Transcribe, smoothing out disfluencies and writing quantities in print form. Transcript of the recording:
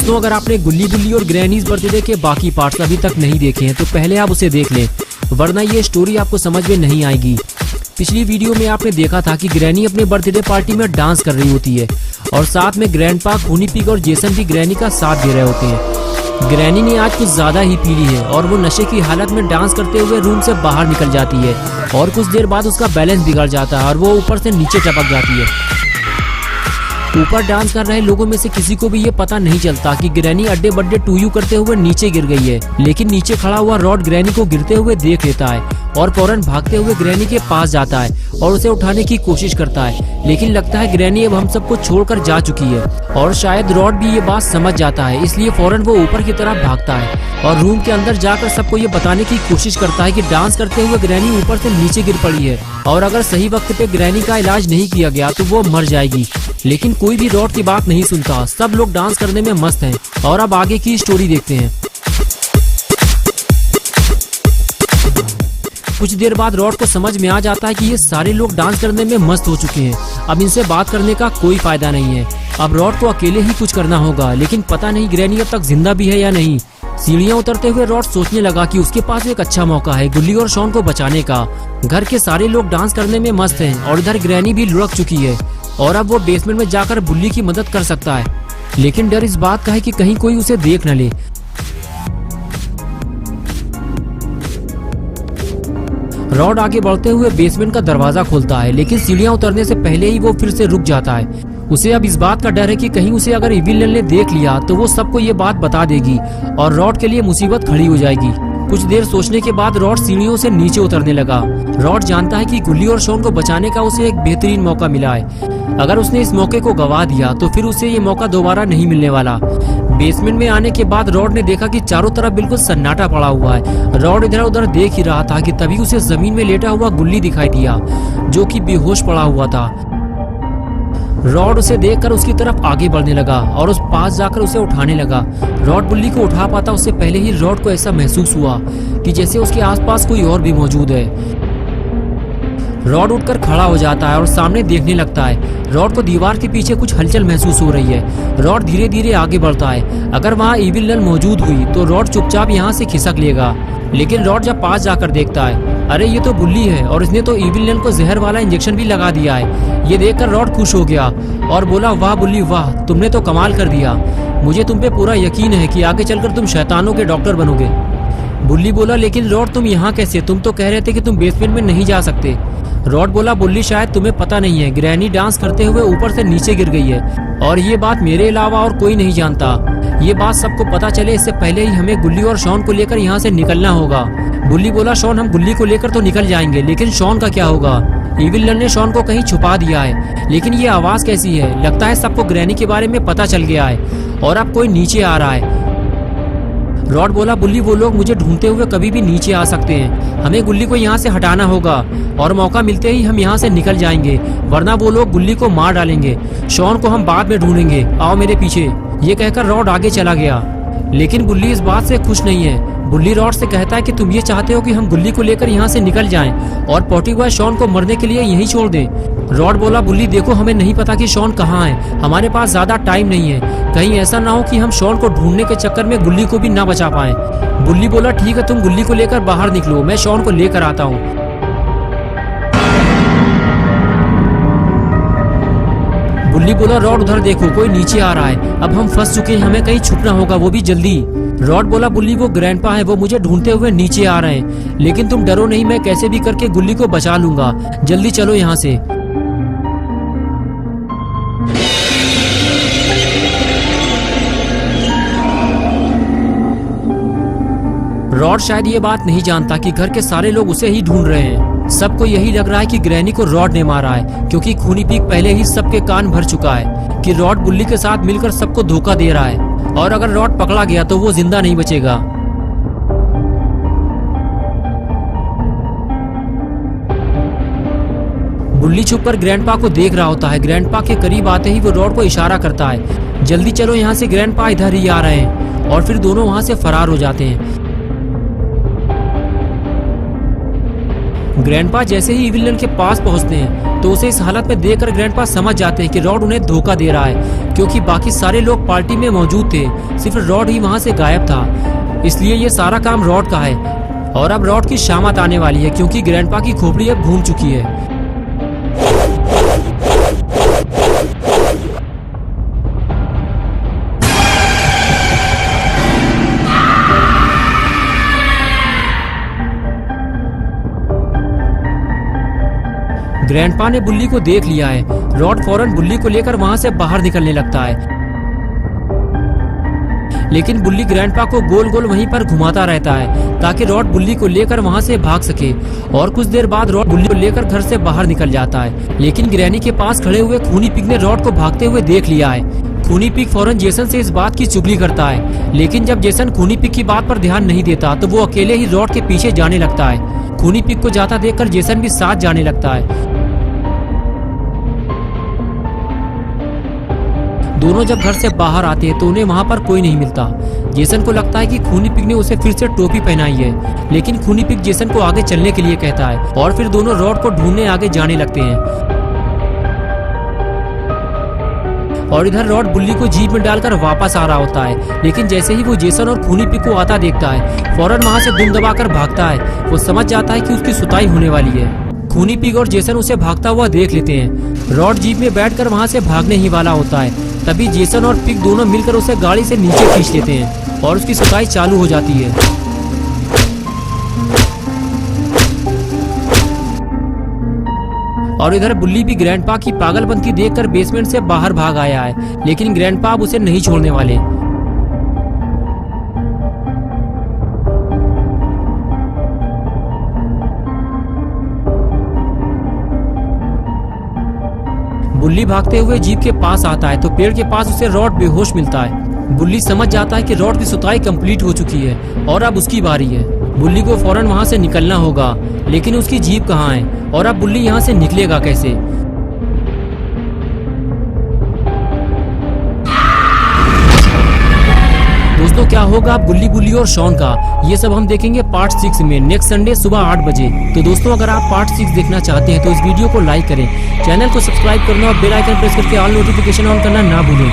दोस्तों, अगर आपने गुल्ली बुल्ली और ग्रैनीज बर्थडे के बाकी पार्ट्स अभी तक नहीं देखे हैं तो पहले आप उसे देख लें, वरना ये स्टोरी आपको समझ में नहीं आएगी। पिछली वीडियो में आपने देखा था कि ग्रैनी अपने बर्थडे पार्टी में डांस कर रही होती है और साथ में ग्रैंडपा, खूनी पिग और जेसन भी ग्रैनी का साथ दे रहे होते हैं। ग्रैनी ने आज कुछ ज्यादा ही पी ली है और वो नशे की हालत में डांस करते हुए रूम से बाहर निकल जाती है और कुछ देर बाद उसका बैलेंस बिगड़ जाता है और वो ऊपर से नीचे टपक जाती है। ऊपर डांस कर रहे लोगों में से किसी को भी ये पता नहीं चलता कि ग्रैनी अड्डे बड्डे टूयू करते हुए नीचे गिर गई है, लेकिन नीचे खड़ा हुआ रॉड ग्रैनी को गिरते हुए देख लेता है और फौरन भागते हुए ग्रैनी के पास जाता है और उसे उठाने की कोशिश करता है, लेकिन लगता है ग्रैनी अब हम सबको छोड़कर जा चुकी है और शायद रॉड भी ये बात समझ जाता है, इसलिए फौरन वो ऊपर की तरफ भागता है और रूम के अंदर जाकर सबको ये बताने की कोशिश करता है कि डांस करते हुए ग्रैनी ऊपर से नीचे गिर पड़ी है और अगर सही वक्त पे ग्रैनी का इलाज नहीं किया गया तो वो मर जाएगी। लेकिन कोई भी रॉड की बात नहीं सुनता, सब लोग डांस करने में मस्त हैं और अब आगे की स्टोरी देखते हैं। कुछ देर बाद रॉड को समझ में आ जाता है कि ये सारे लोग डांस करने में मस्त हो चुके हैं, अब इनसे बात करने का कोई फायदा नहीं है। अब रॉड को अकेले ही कुछ करना होगा, लेकिन पता नहीं ग्रैनी अब तक जिंदा भी है या नहीं। सीढ़ियां उतरते हुए रॉड सोचने लगा कि उसके पास एक अच्छा मौका है गुल्ली और शॉन को बचाने का। घर के सारे लोग डांस करने में मस्त हैं और इधर ग्रैनी भी लुढ़क चुकी है और अब वो बेसमेंट में जाकर बुल्ली की मदद कर सकता है, लेकिन डर इस बात का है कि कहीं कोई उसे देख न ले। रॉड आगे बढ़ते हुए बेसमेंट का दरवाजा खोलता है, लेकिन सीढ़ियां उतरने से पहले ही वो फिर से रुक जाता है। उसे अब इस बात का डर है कि कहीं उसे अगर इविल ने देख लिया तो वो सबको ये बात बता देगी और रॉड के लिए मुसीबत खड़ी हो जाएगी। कुछ देर सोचने के बाद रॉड सीढ़ियों से नीचे उतरने लगा। रॉड जानता है कि गुल्ली और शॉन को बचाने का उसे एक बेहतरीन मौका मिला है। अगर उसने इस मौके को गवा दिया तो फिर उसे ये मौका दोबारा नहीं मिलने वाला। बेसमेंट में आने के बाद रॉड ने देखा कि चारों तरफ बिल्कुल सन्नाटा पड़ा हुआ है। रॉड इधर उधर देख ही रहा था कि तभी उसे जमीन में लेटा हुआ गुल्ली दिखाई दिया जो कि बेहोश पड़ा हुआ था। रॉड उसे देखकर उसकी तरफ आगे बढ़ने लगा और उस पास जाकर उसे उठाने लगा। रॉड गुल्ली को उठा पाता उससे पहले ही रॉड को ऐसा महसूस हुआ कि जैसे उसके आसपास कोई और भी मौजूद है। रॉड उठकर खड़ा हो जाता है और सामने देखने लगता है। रॉड को दीवार के पीछे कुछ हलचल महसूस हो रही है। रॉड धीरे धीरे आगे बढ़ता है। अगर वहाँ इविल नल मौजूद हुई तो रॉड चुपचाप यहाँ से खिसक लेगा, लेकिन रॉड जब पास जाकर देखता है, अरे ये तो बुल्ली है और इसने तो इविल नल को जहर वाला इंजेक्शन भी लगा दिया है। ये देखकर रॉड खुश हो गया और बोला, वाह बुल्ली वाह, तुमने तो कमाल कर दिया। मुझे तुम पे पूरा यकीन है कि आगे चलकर तुम शैतानों के डॉक्टर बनोगे। बुल्ली बोला, लेकिन रॉड तुम यहाँ कैसे? तुम तो कह रहे थे कि तुम बेसमेंट में नहीं जा सकते। रॉड बोला, बुल्ली शायद तुम्हें पता नहीं है, ग्रैनी डांस करते हुए ऊपर से नीचे गिर गई है और ये बात मेरे अलावा और कोई नहीं जानता। ये बात सबको पता चले इससे पहले ही हमें गुल्ली और शॉन को लेकर यहाँ से निकलना होगा। बुल्ली बोला, शॉन हम गुल्ली को लेकर तो निकल जाएंगे, लेकिन शॉन का क्या होगा? इविल नल ने शॉन को कहीं छुपा दिया है, लेकिन ये आवाज कैसी है? लगता है सबको ग्रैनी के बारे में पता चल गया है और अब कोई नीचे आ रहा है। रॉड बोला, बुल्ली वो लोग मुझे ढूंढते हुए कभी भी नीचे आ सकते हैं, हमें गुल्ली को यहाँ से हटाना होगा और मौका मिलते ही हम यहाँ से निकल जाएंगे, वरना वो लोग गुल्ली को मार डालेंगे। शॉन को हम बाद में ढूंढेंगे, आओ मेरे पीछे। ये कहकर रॉड आगे चला गया, लेकिन बुल्ली इस बात से खुश नहीं है। बुल्ली रॉड से कहता है कि तुम ये चाहते हो कि हम गुल्ली को लेकर यहाँ से निकल जाएं और पॉटी बॉय शॉन को मरने के लिए यहीं छोड़ दें। रॉड बोला, बुल्ली देखो, हमें नहीं पता कि शॉन कहाँ है, हमारे पास ज्यादा टाइम नहीं है, कहीं ऐसा ना हो कि हम शॉन को ढूंढने के चक्कर में गुल्ली को भी ना बचा पाए। बुल्ली बोला, ठीक है, तुम गुल्ली को लेकर बाहर निकलो, मैं शॉन को लेकर आता हूँ। बुल्ली बोला, रॉड उधर देखो, कोई नीचे आ रहा है, अब हम फंस चुके हैं, हमें कहीं छुपना होगा, वो भी जल्दी। रॉड बोला, बुल्ली वो ग्रैंडपा है, वो मुझे ढूंढते हुए नीचे आ रहे हैं, लेकिन तुम डरो नहीं, मैं कैसे भी करके गुल्ली को बचा लूंगा, जल्दी चलो यहाँ से। रॉड शायद ये बात नहीं जानता कि घर के सारे लोग उसे ही ढूंढ रहे हैं। सबको यही लग रहा है कि ग्रैनी को रॉड ने मारा है, क्योंकि खूनी पिग पहले ही सबके कान भर चुका है कि रॉड बुल्ली के साथ मिलकर सबको धोखा दे रहा है और अगर रॉड पकड़ा गया तो वो जिंदा नहीं बचेगा। बुल्ली छुपकर ग्रैंडपा को देख रहा होता है। ग्रैंडपा के करीब आते ही वो रॉड को इशारा करता है, जल्दी चलो यहाँ से, ग्रैंडपा इधर ही आ रहे हैं, और फिर दोनों वहाँ से फरार हो जाते हैं। ग्रैंडपा जैसे ही इविल नन के पास पहुंचते हैं तो उसे इस हालत में देखकर ग्रैंडपा समझ जाते हैं कि रॉड उन्हें धोखा दे रहा है, क्योंकि बाकी सारे लोग पार्टी में मौजूद थे, सिर्फ रॉड ही वहां से गायब था। इसलिए ये सारा काम रॉड का है। और अब रॉड की शामत आने वाली है, क्योंकि ग्रैंडपा की खोपड़ी अब घूम चुकी है। ग्रैंडपा ने बुल्ली को देख लिया है। रॉड फौरन बुल्ली को लेकर वहां से बाहर निकलने लगता है, लेकिन बुल्ली ग्रैंडपा को गोल गोल वहीं पर घुमाता रहता है ताकि रॉड बुल्ली को लेकर वहां से भाग सके। और कुछ देर बाद रॉड बुल्ली को लेकर घर से बाहर निकल जाता है, लेकिन ग्रैनी के पास खड़े हुए खूनी पिग ने रॉड को भागते हुए देख लिया है। खूनी पिग फौरन जेसन से इस बात की चुगली करता है, लेकिन जब जेसन खूनी पिग की बात पर ध्यान नहीं देता तो वो अकेले ही रॉड के पीछे जाने लगता है। खूनी पिग को जाता देखकर जेसन भी साथ जाने लगता है। दोनों जब घर से बाहर आते हैं तो उन्हें वहां पर कोई नहीं मिलता। जेसन को लगता है कि खूनी पिग ने उसे फिर से टोपी पहनाई है, लेकिन खूनी पिग जेसन को आगे चलने के लिए कहता है और फिर दोनों रॉड को ढूंढने आगे जाने लगते हैं। और इधर रॉड बुल्ली को जीप में डालकर वापस आ रहा होता है, लेकिन जैसे ही वो जेसन और खूनी पिग को आता देखता है फौरन वहां से दुम दबाकर भागता है। वो समझ जाता है कि उसकी सुताई होने वाली है। खूनी पिग और जेसन उसे भागता हुआ देख लेते हैं। रॉड जीप में बैठकर वहां से भागने ही वाला होता है, तभी जेसन और पिग दोनों मिलकर उसे गाड़ी से नीचे खींच लेते हैं और उसकी सुताई चालू हो जाती है। और इधर बुल्ली भी ग्रैंडपा की पागलपंती देखकर बेसमेंट से बाहर भाग आया है, लेकिन ग्रैंडपा अब उसे नहीं छोड़ने वाले। बुल्ली भागते हुए जीप के पास आता है तो पेड़ के पास उसे रॉड बेहोश मिलता है। बुल्ली समझ जाता है कि रॉड की सुताई कंप्लीट हो चुकी है और अब उसकी बारी है। बुल्ली को फौरन वहां से निकलना होगा, लेकिन उसकी जीप कहाँ है और अब बुल्ली यहाँ से निकलेगा कैसे? दोस्तों क्या होगा बुल्ली बुल्ली और शॉन का, ये सब हम देखेंगे पार्ट 6 में नेक्स्ट संडे सुबह 8 बजे। तो दोस्तों अगर आप पार्ट 6 देखना चाहते हैं तो इस वीडियो को लाइक करें, चैनल को सब्सक्राइब करना और बेल आइकन प्रेस करके ऑल नोटिफिकेशन ऑन करना ना भूलें।